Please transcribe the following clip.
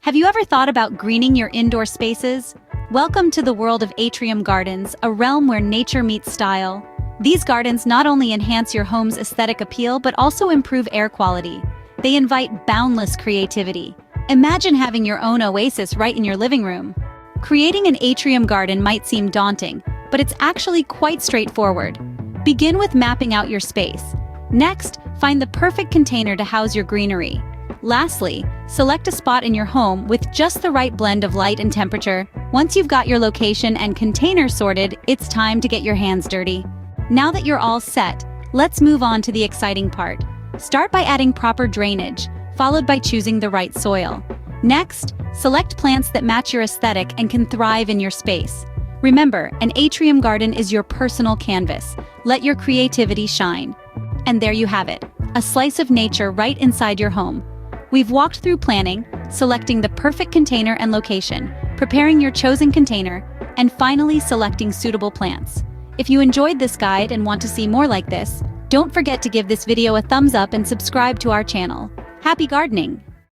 Have you ever thought about greening your indoor spaces? Welcome to the world of Atrium Gardens, a realm where nature meets style. These gardens not only enhance your home's aesthetic appeal but also improve air quality. They invite boundless creativity. Imagine having your own oasis right in your living room. Creating an atrium garden might seem daunting, but it's actually quite straightforward. Begin with mapping out your space. Next, find the perfect container to house your greenery. Lastly, select a spot in your home with just the right blend of light and temperature. Once you've got your location and container sorted, it's time to get your hands dirty. Now that you're all set, let's move on to the exciting part. Start by adding proper drainage, followed by choosing the right soil. Next, select plants that match your aesthetic and can thrive in your space. Remember, an atrium garden is your personal canvas. Let your creativity shine. And there you have it, a slice of nature right inside your home. We've walked through planning, selecting the perfect container and location, preparing your chosen container, and finally selecting suitable plants. If you enjoyed this guide and want to see more like this, don't forget to give this video a thumbs up and subscribe to our channel. Happy gardening!